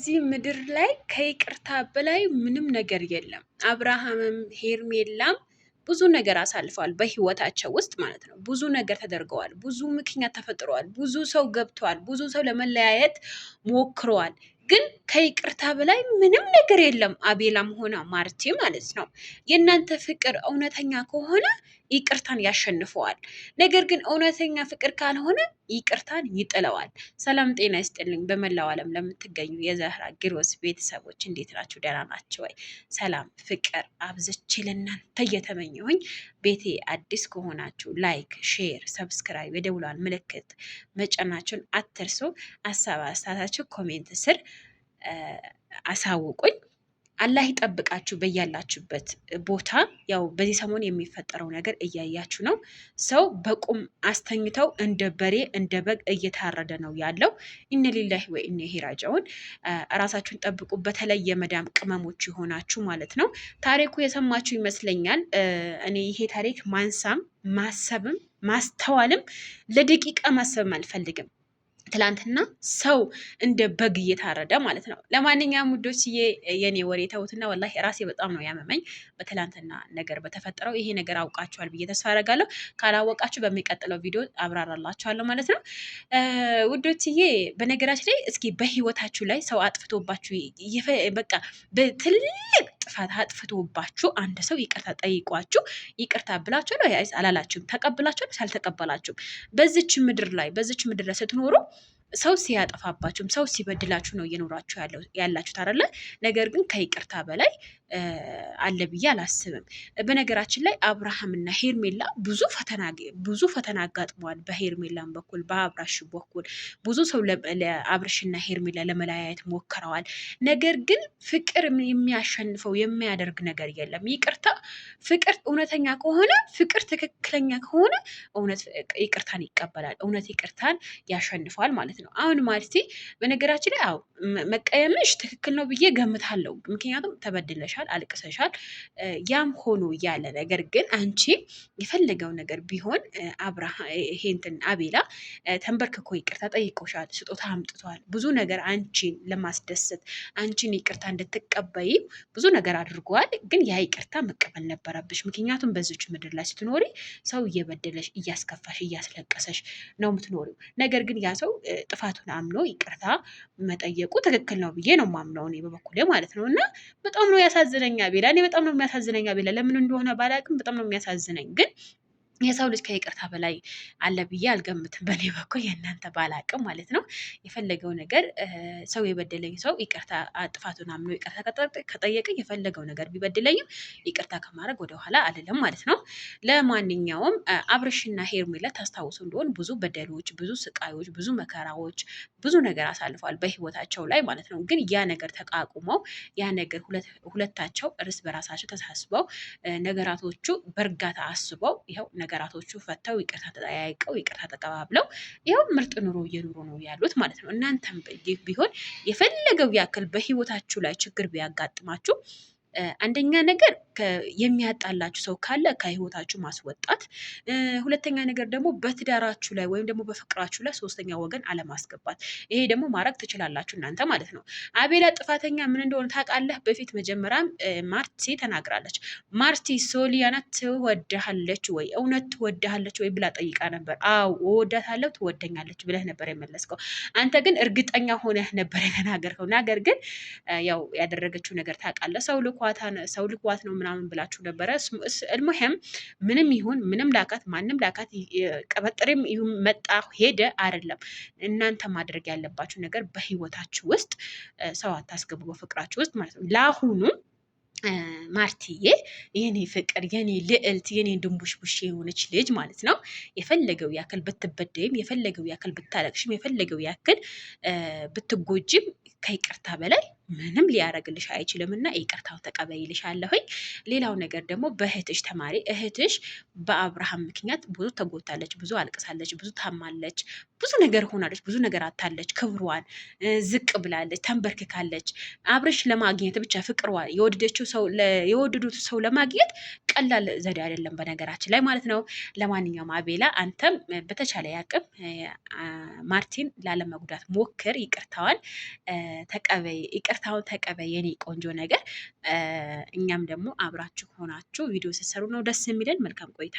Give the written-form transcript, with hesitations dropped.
በዚህ ምድር ላይ ከይቅርታ በላይ ምንም ነገር የለም። አብርሃምም ሄርሜላም ብዙ ነገር አሳልፈዋል በህይወታቸው ውስጥ ማለት ነው። ብዙ ነገር ተደርገዋል። ብዙ ምክንያት ተፈጥረዋል። ብዙ ሰው ገብተዋል። ብዙ ሰው ለመለያየት ሞክረዋል። ግን ከይቅርታ በላይ ምንም ነገር የለም። አቤላም ሆነ ማርቴ ማለት ነው። የእናንተ ፍቅር እውነተኛ ከሆነ ይቅርታን ያሸንፈዋል። ነገር ግን እውነተኛ ፍቅር ካልሆነ ይቅርታን ይጥለዋል። ሰላም ጤና ይስጥልኝ። በመላው ዓለም ለምትገኙ የዘህራ ጊሮስ ቤተሰቦች እንዴት ናችሁ? ደህና ናችሁ ወይ? ሰላም ፍቅር አብዝቼ ለእናንተ እየተመኘሁኝ ቤቴ አዲስ ከሆናችሁ ላይክ፣ ሼር፣ ሰብስክራይብ የደውሏን ምልክት መጫናችሁን አትርሱ። ሀሳብ አስተያየታችሁ ኮሜንት ስር አሳውቁኝ። አላህ ይጠብቃችሁ በያላችሁበት ቦታ። ያው በዚህ ሰሞን የሚፈጠረው ነገር እያያችሁ ነው። ሰው በቁም አስተኝተው እንደ በሬ እንደ በግ እየታረደ ነው ያለው። ኢነ ሊላሂ ወኢነ ኢለይሂ ራጂዑን። ራሳችሁን ጠብቁ። በተለይ የመዳም ቅመሞች የሆናችሁ ማለት ነው። ታሪኩ የሰማችሁ ይመስለኛል። እኔ ይሄ ታሪክ ማንሳም ማሰብም ማስተዋልም ለደቂቃ ማሰብም አልፈልግም። ትላንትና ሰው እንደ በግ እየታረደ ማለት ነው። ለማንኛውም ውዶችዬ የኔ ወሬ ተውትና ወላሂ ራሴ በጣም ነው ያመመኝ በትላንትና ነገር በተፈጠረው። ይሄ ነገር አውቃችኋል ብዬ ተስፋ አደርጋለሁ። ካላወቃችሁ በሚቀጥለው ቪዲዮ አብራራላችኋለሁ ማለት ነው። ውዶችዬ በነገራችን ላይ እስኪ በህይወታችሁ ላይ ሰው አጥፍቶባችሁ በቃ በትልቅ ጥፋት አጥፍቶባችሁ አንድ ሰው ይቅርታ ጠይቋችሁ ይቅርታ ብላችሁ ነው አላላችሁም? ተቀብላችሁ አልተቀበላችሁም? በዚች ምድር ላይ ስትኖሩ ሰው ሲያጠፋባችሁም ሰው ሲበድላችሁ ነው እየኖራችሁ ያላችሁት አይደለ? ነገር ግን ከይቅርታ በላይ አለ ብዬ አላስብም። በነገራችን ላይ አብርሃምና ሄርሜላ ብዙ ፈተና አጋጥመዋል። በሄርሜላም በኩል በአብራሽ በኩል ብዙ ሰው ለአብርሽና ሄርሜላ ለመለያየት ሞክረዋል። ነገር ግን ፍቅር የሚያሸንፈው የሚያደርግ ነገር የለም። ፍቅር እውነተኛ ከሆነ ፍቅር ትክክለኛ ከሆነ እውነት ይቅርታን ይቀበላል። እውነት ይቅርታን ያሸንፈዋል ማለት ነው። አሁን ማለት በነገራችን ላይ መቀየምሽ ትክክል ነው ብዬ ገምታለሁ። ምክንያቱም ተበድለሻል፣ አልቅሰሻል። ያም ሆኖ ያለ ነገር ግን አንቺ የፈለገው ነገር ቢሆን አቤላ ተንበርክኮ ይቅርታ ጠይቆሻል፣ ስጦታ አምጥቷል። ብዙ ነገር አንቺን ለማስደሰት አንቺን ይቅርታ እንድትቀበይ ብዙ ነገር አድርጓል። ግን ያ ይቅርታ መቀበል ነበረብሽ። ምክንያቱም በዚች ምድር ላይ ስትኖሪ ሰው እየበደለሽ እያስከፋሽ እያስለቀሰሽ ነው የምትኖሪው። ነገር ግን ያ ሰው ጥፋቱን አምኖ ይቅርታ መጠየቁ ትክክል ነው ብዬ ነው ማምነው እኔ በበኩሌ ማለት ነው። እና በጣም ነው ያሳዝነኛ ቤላ። እኔ በጣም ነው የሚያሳዝነኛ ቤላ። ለምን እንደሆነ ባላቅም በጣም ነው የሚያሳዝነኝ። ግን የሰው ልጅ ከይቅርታ በላይ አለ ብዬ አልገምትም። በእኔ በኩል የእናንተ ባላቅም ማለት ነው። የፈለገው ነገር ሰው የበደለኝ ሰው ይቅርታ ጥፋቱን አምኖ ይቅርታ ከጠየቀኝ የፈለገው ነገር ቢበድለኝም ይቅርታ ከማድረግ ወደኋላ አልልም ማለት ነው። ለማንኛውም አብርሽና ሄርሜላ ታስታውሱ እንደሆን ብዙ በደሎች፣ ብዙ ስቃዮች፣ ብዙ መከራዎች፣ ብዙ ነገር አሳልፈዋል በህይወታቸው ላይ ማለት ነው። ግን ያ ነገር ተቃቁመው ያ ነገር ሁለታቸው እርስ በራሳቸው ተሳስበው ነገራቶቹ በእርጋታ አስበው ይኸው ነገራቶቹ ፈተው ይቅርታ ተጠያይቀው ይቅርታ ተቀባብለው ይኸው ምርጥ ኑሮ እየኖሩ ነው ያሉት ማለት ነው። እናንተም ቢሆን የፈለገው ያክል በህይወታችሁ ላይ ችግር ቢያጋጥማችሁ አንደኛ ነገር የሚያጣላችሁ ሰው ካለ ከህይወታችሁ ማስወጣት፣ ሁለተኛ ነገር ደግሞ በትዳራችሁ ላይ ወይም ደግሞ በፍቅራችሁ ላይ ሶስተኛ ወገን አለማስገባት። ይሄ ደግሞ ማድረግ ትችላላችሁ እናንተ ማለት ነው። አቤላ ጥፋተኛ ምን እንደሆነ ታውቃለህ? በፊት መጀመሪያም ማርቲ ተናግራለች። ማርቲ ሶሊያና ትወድሃለች ወይ እውነት ትወድሃለች ወይ ብላ ጠይቃ ነበር። አዎ እወዳታለሁ ትወደኛለች ብለህ ነበር የመለስከው። አንተ ግን እርግጠኛ ሆነህ ነበር የተናገርከው። ነገር ግን ያው ያደረገችው ነገር ታውቃለህ። ሰው ልኳት ነው ምናምን ብላችሁ ነበረ። እልሙሄም ምንም ይሁን ምንም ላካት ማንም ላካት ቀበጥሬም ይሁን መጣ ሄደ አይደለም። እናንተ ማድረግ ያለባችሁ ነገር በህይወታችሁ ውስጥ ሰው አታስገቡ፣ በፍቅራችሁ ውስጥ ማለት ነው። ለአሁኑ ማርትዬ የኔ ፍቅር የኔ ልዕልት የኔ ድንቡሽቡሽ የሆነች ልጅ ማለት ነው። የፈለገው ያክል ብትበደይም የፈለገው ያክል ብታለቅሽም የፈለገው ያክል ብትጎጂም ከይቅርታ በላይ ምንም ሊያደርግልሽ አይችልም እና ይቅርታው ተቀበይልሻለሁኝ። ሌላው ነገር ደግሞ በእህትሽ ተማሪ። እህትሽ በአብርሃም ምክንያት ብዙ ተጎታለች፣ ብዙ አልቅሳለች፣ ብዙ ታማለች፣ ብዙ ነገር ሆናለች፣ ብዙ ነገር አታለች፣ ክብሯን ዝቅ ብላለች፣ ተንበርክካለች። አብርሽ ለማግኘት ብቻ ፍቅሯ የወደዱት ሰው ለማግኘት ቀላል ዘዴ አይደለም በነገራችን ላይ ማለት ነው። ለማንኛውም አቤላ አንተም በተቻለ ያቅም ማርቲን ላለመጉዳት ሞክር። ይቅርታውን ተቀበይ የኔ ቆንጆ ነገር። እኛም ደግሞ አብራችሁ ሆናችሁ ቪዲዮ ስትሰሩ ነው ደስ የሚለን። መልካም ቆይታ